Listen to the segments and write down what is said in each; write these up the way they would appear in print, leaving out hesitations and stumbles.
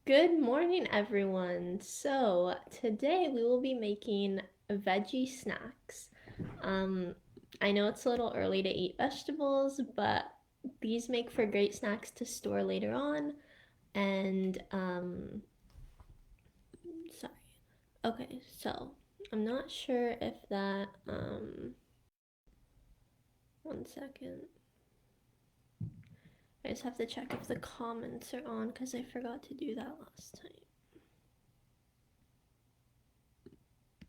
Good morning, everyone. So, today we will be making veggie snacks. Um, I know it's a little early to eat vegetables, but these make for great snacks to store later on. And, sorry. Okay, so I'm not sure if one second. I just have to check if the comments are on because I forgot to do that last time.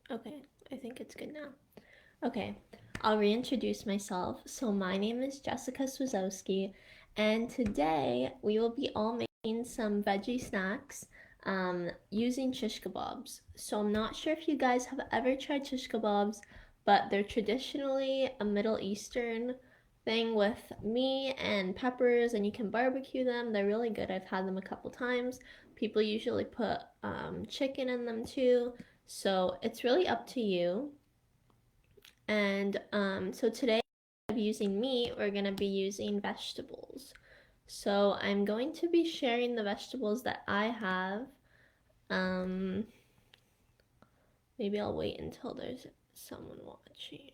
Okay, I think it's good now. Okay, I'll reintroduce myself. So, my name is Jessica Swazowski, and today we will be all making some veggie snacks using shish kebabs. So, I'm not sure if you guys have ever tried shish kebabs, but they're traditionally a Middle Eastern thing with meat and peppers, and you can barbecue them. They're really good. I've had them a couple times. People usually put chicken in them too. So, it's really up to you. And so today, instead of using meat, we're going to be using vegetables. So I'm going to be sharing the vegetables that I have. Um, Maybe I'll wait until there's someone watching.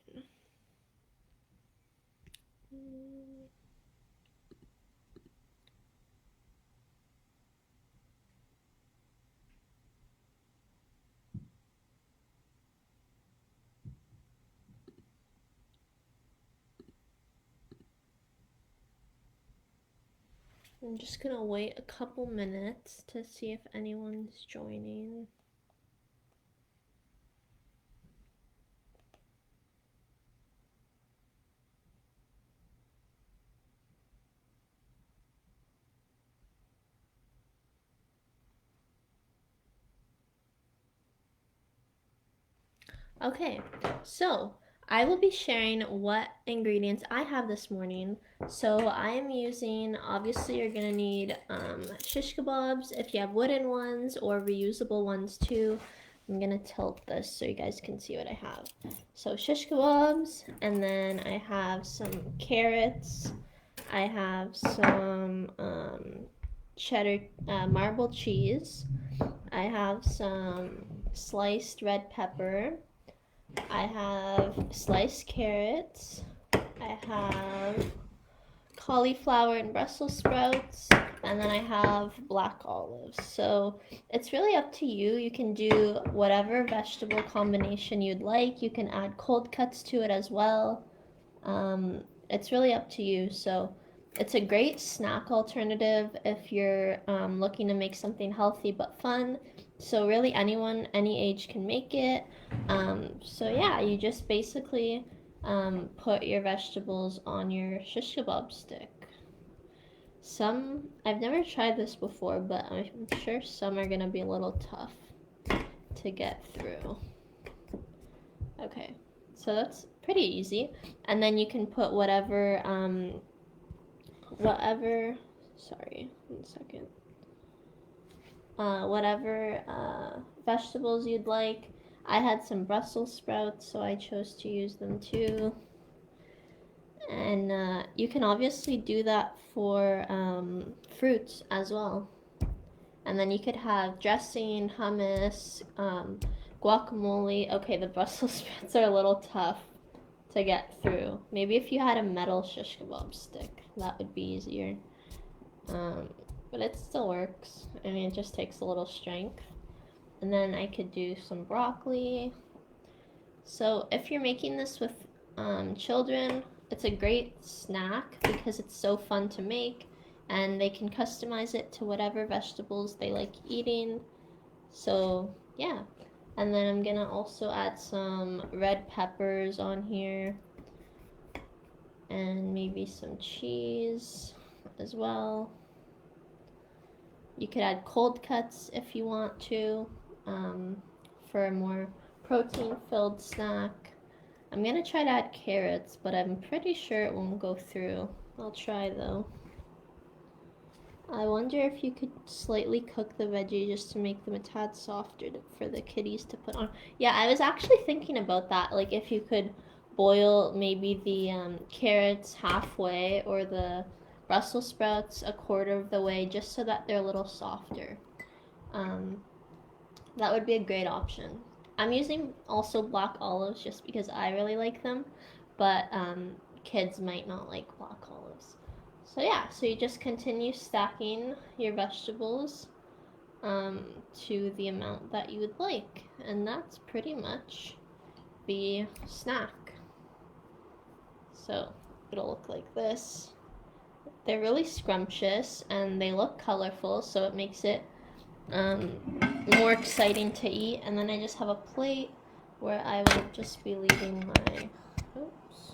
I'm just going to wait a couple minutes to see if anyone's joining. Okay, so I will be sharing what ingredients I have this morning. So I am using, obviously you're gonna need shish kebabs if you have wooden ones or reusable ones too. I'm gonna tilt this so you guys can see what I have. So shish kebabs, and then I have some carrots. I have some cheddar marble cheese. I have some sliced red pepper. I have sliced carrots. I have cauliflower and Brussels sprouts. And then I have black olives. So it's really up to you. You can do whatever vegetable combination you'd like. You can add cold cuts to it as well. It's really up to you. So it's a great snack alternative if you're looking to make something healthy but fun. So really anyone, any age can make it. So yeah, you just basically put your vegetables on your shish kebab stick. Some, I've never tried this before, but I'm sure some are gonna be a little tough to get through. Okay, so that's pretty easy. And then you can put sorry, 1 second. Whatever vegetables you'd like. I had some Brussels sprouts, so I chose to use them too. And you can obviously do that for fruits as well. And then you could have dressing, hummus, guacamole. Okay, the Brussels sprouts are a little tough to get through. Maybe if you had a metal shish kebab stick, that would be easier. Um, but it still works. I mean, it just takes a little strength. And then I could do some broccoli. So if you're making this with children, it's a great snack because it's so fun to make and they can customize it to whatever vegetables they like eating. So yeah. And then I'm gonna also add some red peppers on here and maybe some cheese as well. You could add cold cuts if you want to for a more protein filled snack. I'm gonna try to add carrots, but I'm pretty sure it won't go through. I'll try though. I wonder if you could slightly cook the veggie just to make them a tad softer for the kitties to put on. Yeah, I was actually thinking about that. Like if you could boil maybe the carrots halfway or the Brussels sprouts a quarter of the way just so that they're a little softer. Um, that would be a great option. I'm using also black olives just because I really like them, but kids might not like black olives. So yeah, so you just continue stacking your vegetables um, to the amount that you would like, and that's pretty much the snack. So it'll look like this. They're really scrumptious and they look colorful, so it makes it um, more exciting to eat. And then I just have a plate where I will just be leaving my, oops,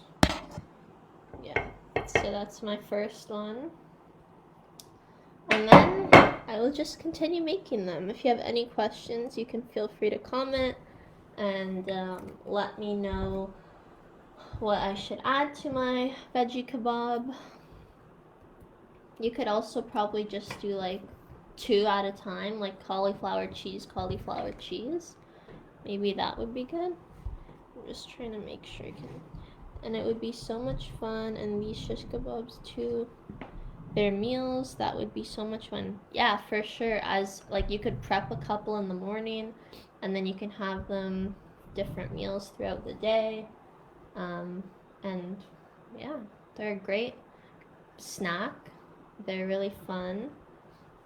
yeah, so that's my first one. And then I will just continue making them. If you have any questions, you can feel free to comment and let me know what I should add to my veggie kebab. You could also probably just do like 2 at a time, like cauliflower cheese. Maybe that would be good. I'm just trying to make sure I can. And it would be so much fun. And these shish kebabs too. Their meals, that would be so much fun. Yeah, for sure. As like you could prep a couple in the morning, and then you can have them different meals throughout the day. And yeah, they're a great snack. They're really fun.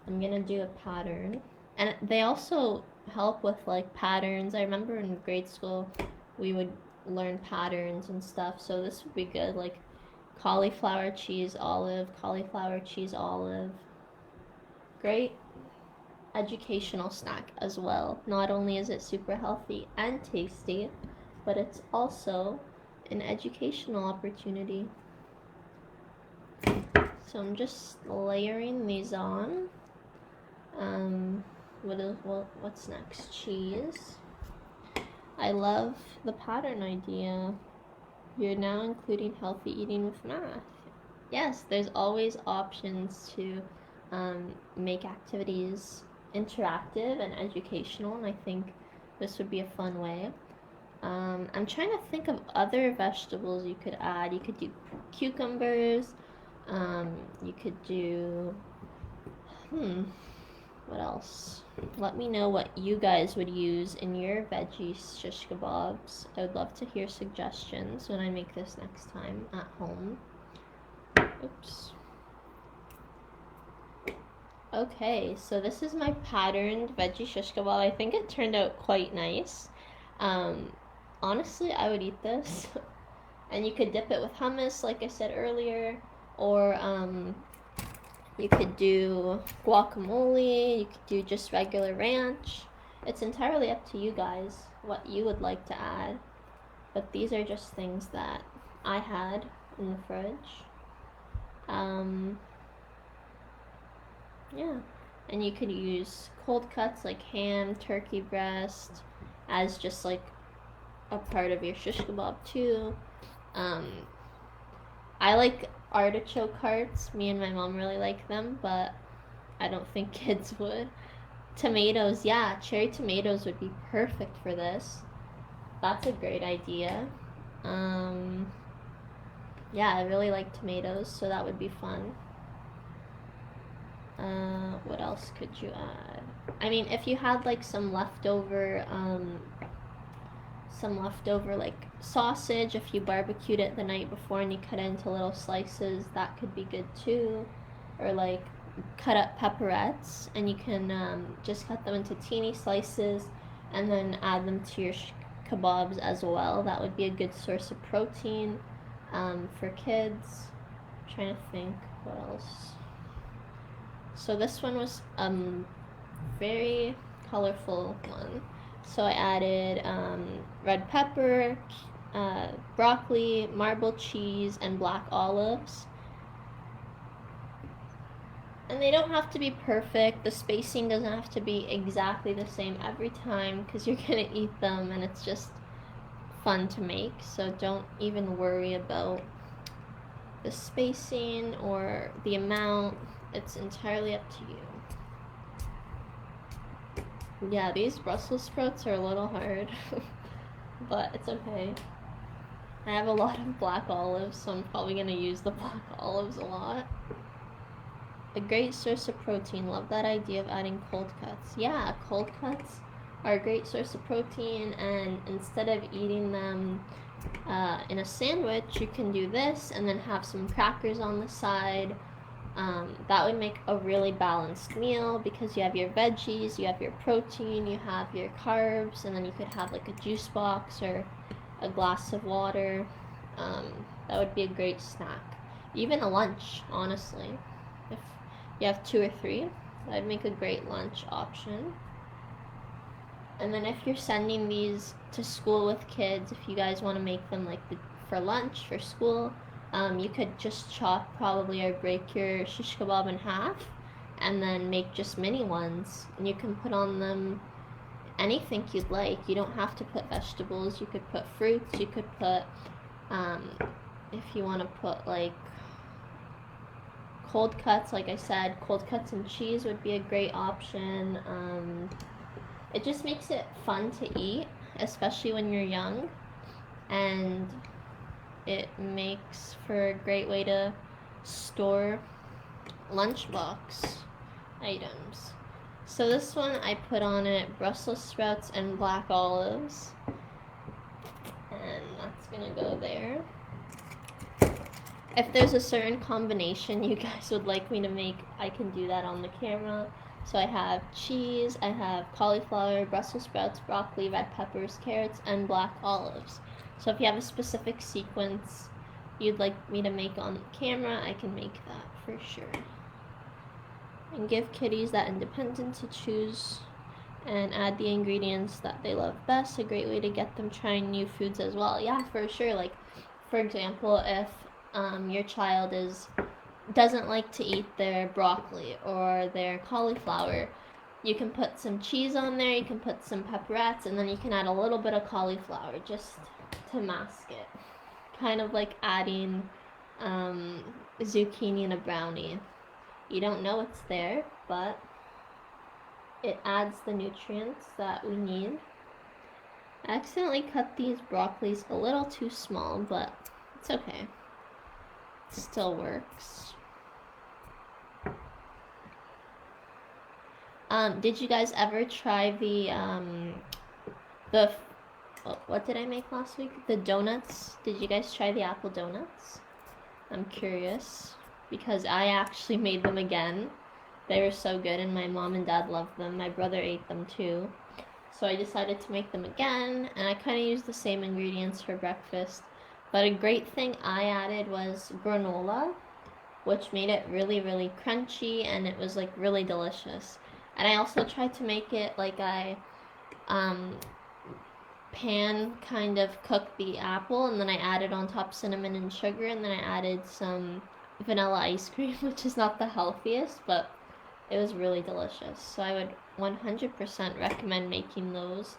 I'm gonna do a pattern. And they also help with like patterns. I remember in grade school we would learn patterns and stuff, so this would be good. Like cauliflower cheese olive, cauliflower cheese olive. Great educational snack as well. Not only is it super healthy and tasty, but it's also an educational opportunity. So I'm just layering these on. What's next? Cheese. I love the pattern idea. You're now including healthy eating with math. Yes, there's always options to make activities interactive and educational, and I think this would be a fun way. I'm trying to think of other vegetables you could add. You could do cucumbers. You could do, what else? Let me know what you guys would use in your veggie shish kebabs. I would love to hear suggestions when I make this next time at home. Oops. Okay, so this is my patterned veggie shish kebab. I think it turned out quite nice. Honestly, I would eat this. And you could dip it with hummus, like I said earlier, or you could do guacamole, you could do just regular ranch. It's entirely up to you guys what you would like to add. But these are just things that I had in the fridge. Yeah. And you could use cold cuts like ham, turkey breast as just like a part of your shish kebab too. I like artichoke hearts. Me and my mom really like them, but I don't think kids would. Tomatoes, yeah, cherry tomatoes would be perfect for this. That's a great idea. Yeah, I really like tomatoes, so that would be fun. What else could you add? I mean, if you had like some leftover like sausage, if you barbecued it the night before and you cut it into little slices, that could be good too. Or like cut up pepperettes and you can just cut them into teeny slices and then add them to your kebabs as well. That would be a good source of protein for kids. I'm trying to think what else. So this one was very colorful one. So I added red pepper, broccoli, marbled cheese, and black olives. And they don't have to be perfect. The spacing doesn't have to be exactly the same every time because you're going to eat them and it's just fun to make. So don't even worry about the spacing or the amount. It's entirely up to you. Yeah, these Brussels sprouts are a little hard, but it's okay. I have a lot of black olives, so I'm probably going to use the black olives a lot. a great source of protein. Love that idea of adding cold cuts. Yeah, cold cuts are a great source of protein, and instead of eating them in a sandwich, you can do this and then have some crackers on the side. That would make a really balanced meal because you have your veggies, you have your protein, you have your carbs, and then you could have like a juice box or a glass of water. That would be a great snack. Even a lunch, honestly. If you have 2 or 3, that would make a great lunch option. And then if you're sending these to school with kids, if you guys want to make them like for lunch, for school, you could just chop probably or break your shish kebab in half and then make just mini ones. And you can put on them anything you'd like. You don't have to put vegetables. You could put fruits. You could put, if you want to put like cold cuts, like I said, cold cuts and cheese would be a great option. It just makes it fun to eat, especially when you're young, and it makes for a great way to store lunchbox items. So this one I put on it Brussels sprouts and black olives, and that's gonna go there. If there's a certain combination you guys would like me to make, I can do that on the camera. So I have cheese, I have cauliflower, Brussels sprouts, broccoli, red peppers, carrots, and black olives. So if you have a specific sequence you'd like me to make on camera, I can make that for sure. And give kiddies that independence to choose and add the ingredients that they love best. A great way to get them trying new foods as well. Yeah, for sure. Like, for example, if your child doesn't like to eat their broccoli or their cauliflower, you can put some cheese on there, you can put some pepperettes, and then you can add a little bit of cauliflower just to mask it. Kind of like adding zucchini in a brownie. You don't know it's there, but it adds the nutrients that we need. I accidentally cut these broccolis a little too small, but it's okay. It still works. Did you guys ever try what did I make last week? The donuts. Did you guys try the apple donuts? I'm curious because I actually made them again. They were so good and my mom and dad loved them. My brother ate them too. So I decided to make them again, and I kind of used the same ingredients for breakfast. But a great thing I added was granola, which made it really, really crunchy, and it was like really delicious. And I also tried to make it like I pan kind of cooked the apple, and then I added on top cinnamon and sugar, and then I added some vanilla ice cream, which is not the healthiest, but it was really delicious. So I would 100% recommend making those.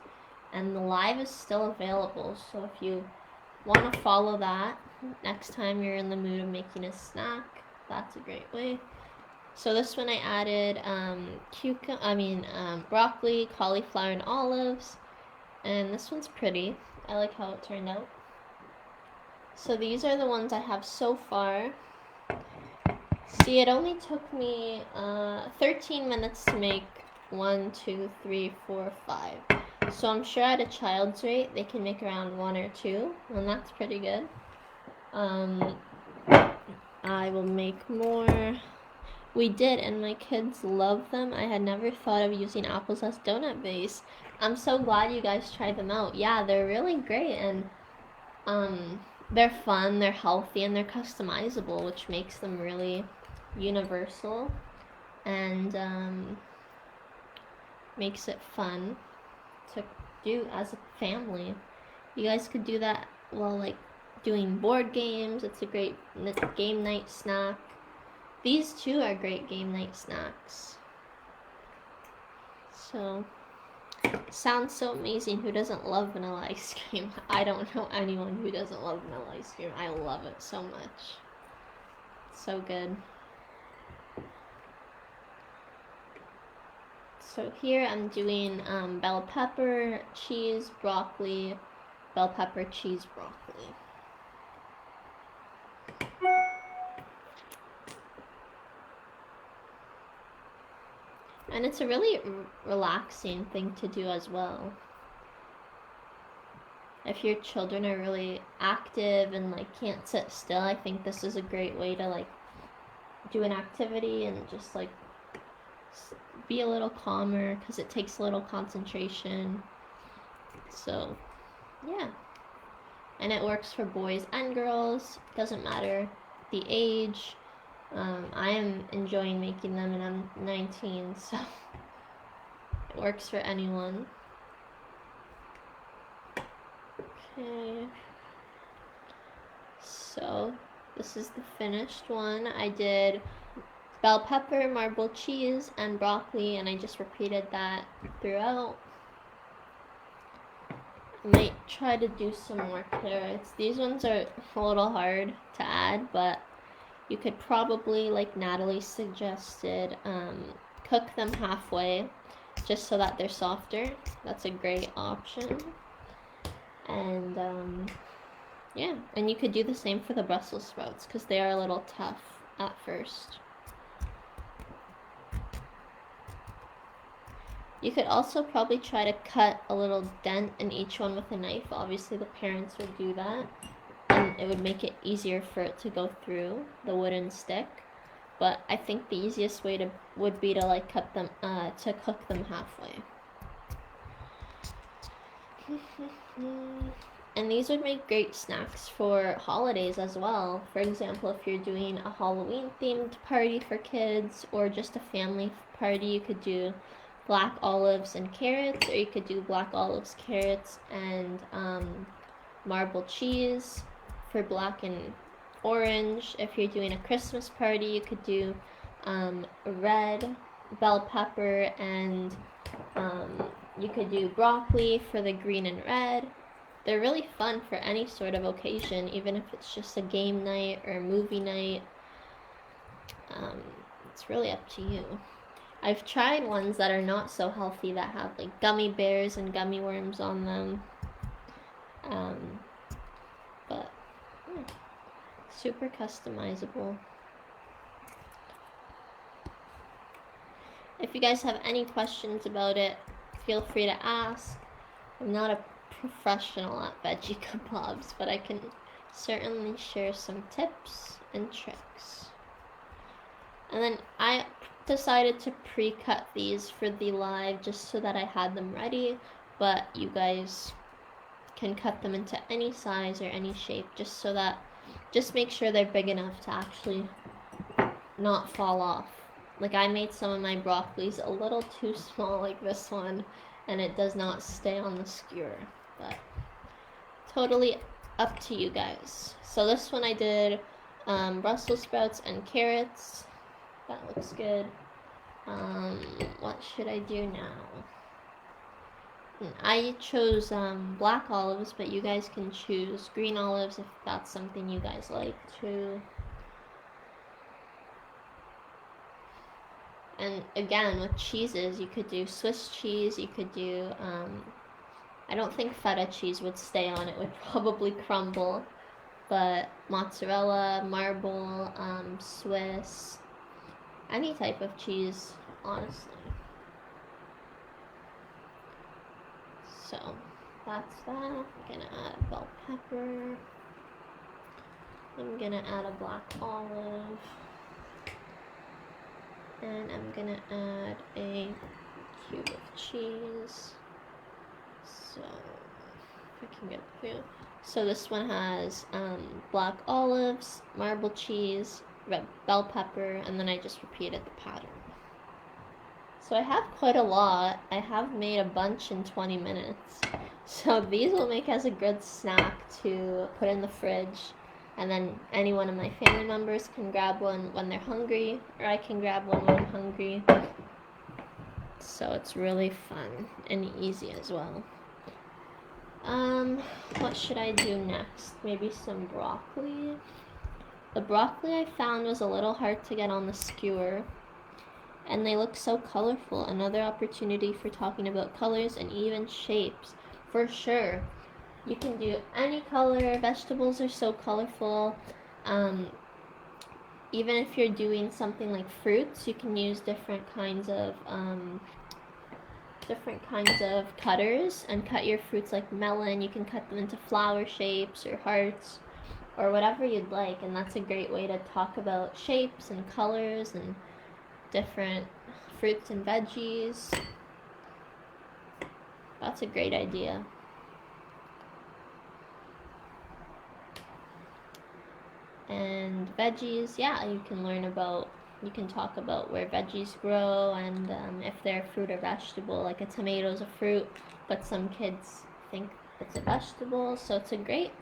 And the live is still available, so if you want to follow that next time you're in the mood of making a snack, that's a great way. So this one I added broccoli, cauliflower, and olives. And this one's pretty. I like how it turned out. So these are the ones I have so far. See, it only took me 13 minutes to make 1, 2, 3, 4, 5. So I'm sure at a child's rate, they can make around 1 or 2, and that's pretty good. I will make more. We did, and my kids love them. I had never thought of using apples as donut base. I'm so glad you guys tried them out. Yeah, they're really great, and they're fun, they're healthy, and they're customizable, which makes them really universal and makes it fun to do as a family. You guys could do that while like doing board games. It's a great game night snack. These two are great game night snacks. So, sounds so amazing. Who doesn't love vanilla ice cream? I don't know anyone who doesn't love vanilla ice cream. I love it so much. So good. So here I'm doing bell pepper, cheese, broccoli, bell pepper, cheese, broccoli. And it's a really relaxing thing to do as well. If your children are really active and like can't sit still, I think this is a great way to like do an activity and just like be a little calmer because it takes a little concentration. So, yeah. And it works for boys and girls, doesn't matter the age. I am enjoying making them and I'm 19, so it works for anyone. Okay. So, this is the finished one. I did bell pepper, marble cheese, and broccoli, and I just repeated that throughout. I might try to do some more carrots. These ones are a little hard to add, but you could probably, like Natalie suggested, cook them halfway just so that they're softer. That's a great option. And yeah, and you could do the same for the Brussels sprouts because they are a little tough at first. You could also probably try to cut a little dent in each one with a knife. Obviously the parents would do that and it would make it easier for it to go through the wooden stick. But I think the easiest way would be to like cut them to cook them halfway. And these would make great snacks for holidays as well. For example, if you're doing a Halloween themed party for kids or just a family party, you could do black olives and carrots, or you could do black olives, carrots, and marble cheese for black and orange. If you're doing a Christmas party, you could do red bell pepper, and you could do broccoli for the green and red. They're really fun for any sort of occasion, even if it's just a game night or a movie night. It's really up to you. I've tried ones that are not so healthy that have like gummy bears and gummy worms on them. But yeah, super customizable. If you guys have any questions about it, feel free to ask. I'm not a professional at veggie kebabs, but I can certainly share some tips and tricks. And then I decided to pre-cut these for the live just so that I had them ready, but you guys can cut them into any size or any shape just make sure they're big enough to actually not fall off. Like I made some of my broccolis a little too small like this one, and it does not stay on the skewer, but totally up to you guys. So this one I did Brussels sprouts and carrots. That looks good. What should I do now? I chose black olives, but you guys can choose green olives if that's something you guys like too. And again, with cheeses, you could do Swiss cheese, you could do, I don't think feta cheese would stay on, it would probably crumble, but mozzarella, marble, Swiss, any type of cheese, honestly. So, that's that. I'm gonna add bell pepper. I'm gonna add a black olive. And I'm gonna add a cube of cheese. So, if I can get through. So this one has black olives, marble cheese, red bell pepper, and then I just repeated the pattern. So I have quite a lot. I have made a bunch in 20 minutes. So these will make as a good snack to put in the fridge. And then any one of my family members can grab one when they're hungry, or I can grab one when I'm hungry. So it's really fun and easy as well. What should I do next? Maybe some broccoli. The broccoli I found was a little hard to get on the skewer, and they look so colorful. Another opportunity for talking about colors and even shapes, for sure. You can do any color. Vegetables are so colorful. even if you're doing something like fruits, you can use different kinds of cutters and cut your fruits. Like melon, you can cut them into flower shapes or hearts or whatever you'd like, and that's a great way to talk about shapes and colors and different fruits and veggies. That's a great idea. And veggies, yeah, you can talk about where veggies grow and if they're a fruit or vegetable. Like a tomato is a fruit, but some kids think it's a vegetable, so it's a great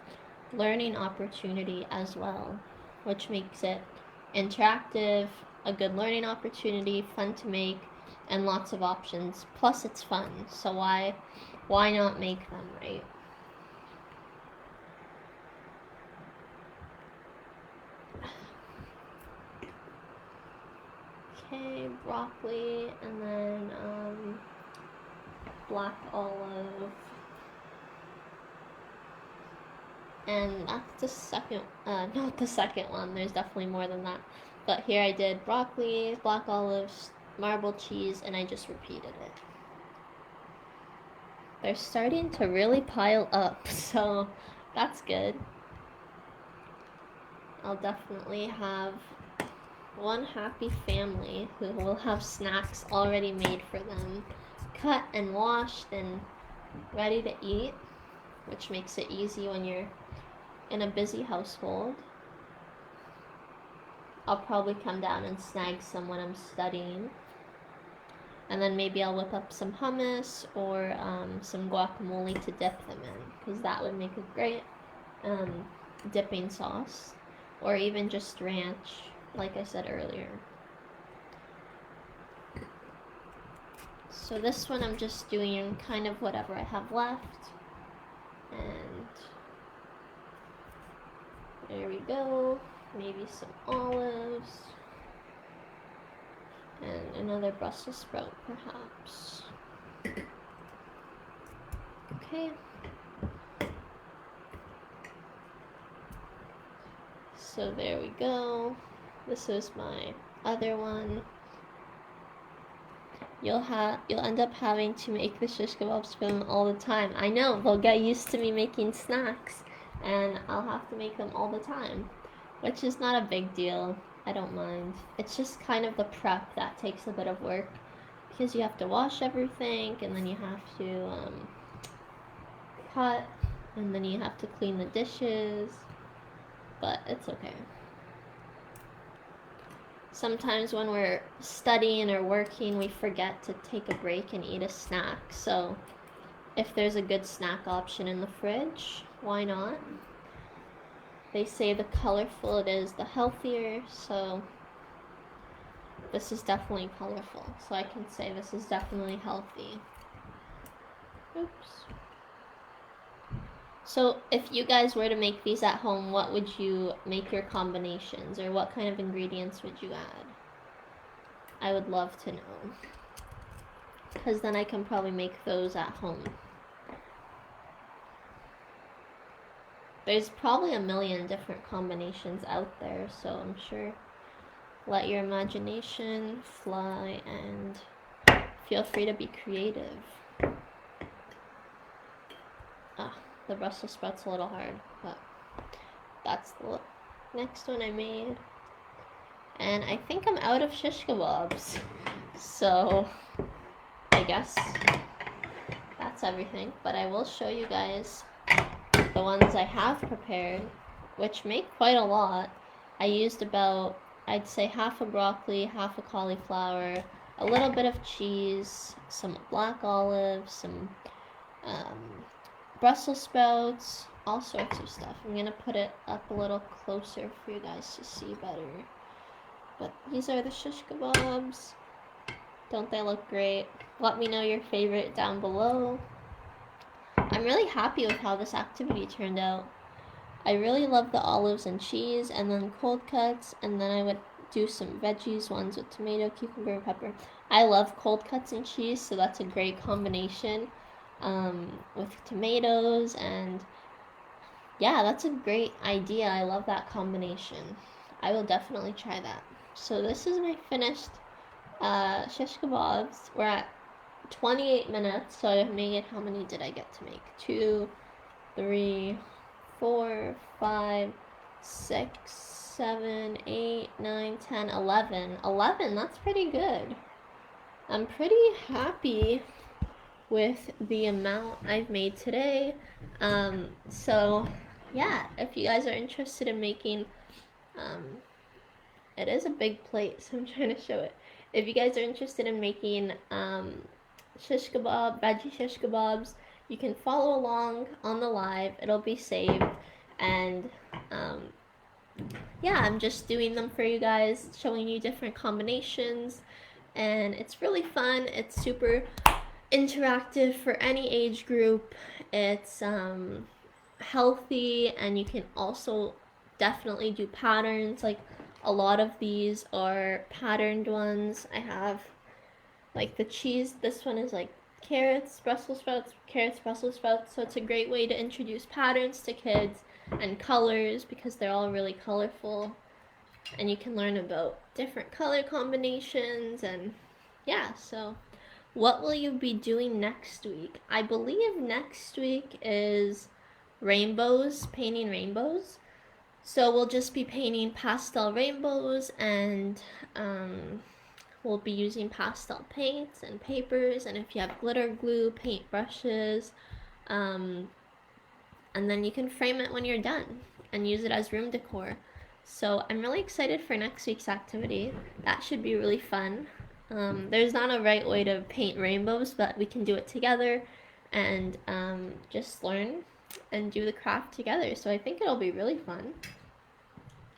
learning opportunity as well, which makes it interactive, a good learning opportunity, fun to make, and lots of options. Plus it's fun, so why not make them, right? Okay, broccoli, and then black olive. And that's the second, not the second one, there's definitely more than that. But here I did broccoli, black olives, marbled cheese, and I just repeated it. They're starting to really pile up, so that's good. I'll definitely have one happy family who will have snacks already made for them, cut and washed and ready to eat, which makes it easy when you're in a busy household. I'll probably come down and snag some when I'm studying. And then maybe I'll whip up some hummus or some guacamole to dip them in, because that would make a great dipping sauce. Or even just ranch, like I said earlier. So this one I'm just doing kind of whatever I have left. And there we go. Maybe some olives. And another Brussels sprout, perhaps. Okay. So there we go. This is my other one. You'll end up having to make the shish kebabs for them all the time. I know, they'll get used to me making snacks, and I'll have to make them all the time, which is not a big deal. I don't mind. It's just kind of the prep that takes a bit of work, because you have to wash everything, and then you have to cut, and then you have to clean the dishes, but it's okay. Sometimes when we're studying or working, we forget to take a break and eat a snack. So if there's a good snack option in the fridge, why not? They say the colorful it is, the healthier. So this is definitely colorful. So I can say this is definitely healthy. Oops. So if you guys were to make these at home, what would you make your combinations, or what kind of ingredients would you add? I would love to know, because then I can probably make those at home. There's probably a million different combinations out there, so I'm sure let your imagination fly and feel free to be creative. The Brussels sprout's a little hard, but that's the next one I made. And I think I'm out of shish kebabs, so I guess that's everything. But I will show you guys the ones I have prepared, which make quite a lot. I used about, I'd say, half a broccoli, half a cauliflower, a little bit of cheese, some black olives, some Brussels sprouts, all sorts of stuff. I'm gonna put it up a little closer for you guys to see better. But these are the shish kebabs. Don't they look great? Let me know your favorite down below. I'm really happy with how this activity turned out. I really love the olives and cheese, and then cold cuts, and then I would do some veggies, ones with tomato, cucumber, and pepper. I love cold cuts and cheese, so that's a great combination. With tomatoes, and yeah, that's a great idea. I love that combination. I will definitely try that. So this is my finished shish kebabs. We're at 28 minutes, so I've made, how many did I get to make? 2, 3, 4, 5, 6, 7, 8, 9, 10, 11. 11, that's pretty good. I'm pretty happy with the amount I've made today. So yeah, if you guys are interested in making, it is a big plate, so I'm trying to show it. If you guys are interested in making shish kebab, veggie shish kebabs, you can follow along on the live. It'll be saved, and yeah, I'm just doing them for you guys, showing you different combinations, and it's really fun. It's super interactive for any age group. It's healthy, and you can also definitely do patterns. Like a lot of these are patterned ones. I have like the cheese. This one is like carrots, Brussels sprouts, carrots, Brussels sprouts. So it's a great way to introduce patterns to kids and colors because they're all really colorful. And you can learn about different color combinations and yeah, so what will you be doing next week? I believe next week is rainbows, painting rainbows. So we'll just be painting pastel rainbows, and we'll be using pastel paints and papers, and if you have glitter glue, paint brushes, and then you can frame it when you're done and use it as room decor. So I'm really excited for next week's activity. That should be really fun. There's not a right way to paint rainbows, but we can do it together and just learn and do the craft together. So I think it'll be really fun.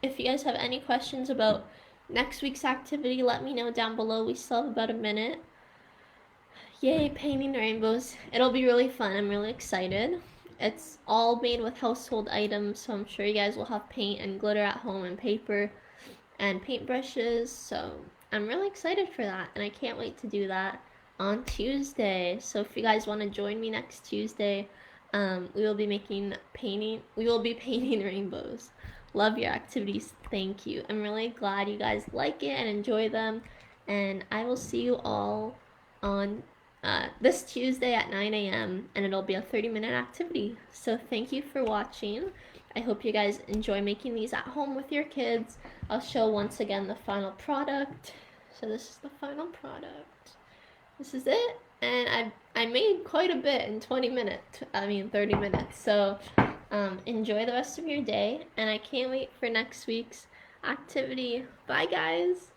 If you guys have any questions about next week's activity, let me know down below. We still have about a minute. Yay, painting rainbows. It'll be really fun. I'm really excited. It's all made with household items, so I'm sure you guys will have paint and glitter at home and paper and paintbrushes. So I'm really excited for that, and I can't wait to do that on Tuesday. So if you guys want to join me next Tuesday, we will be painting rainbows. Love your activities. Thank you. I'm really glad you guys like it and enjoy them, and I will see you all on this Tuesday at 9 a.m. and it'll be a 30-minute activity. So thank you for watching. I hope you guys enjoy making these at home with your kids. I'll show once again the final product. So this is the final product. This is it, and I made quite a bit in 30 minutes. So enjoy the rest of your day, and I can't wait for next week's activity. Bye guys.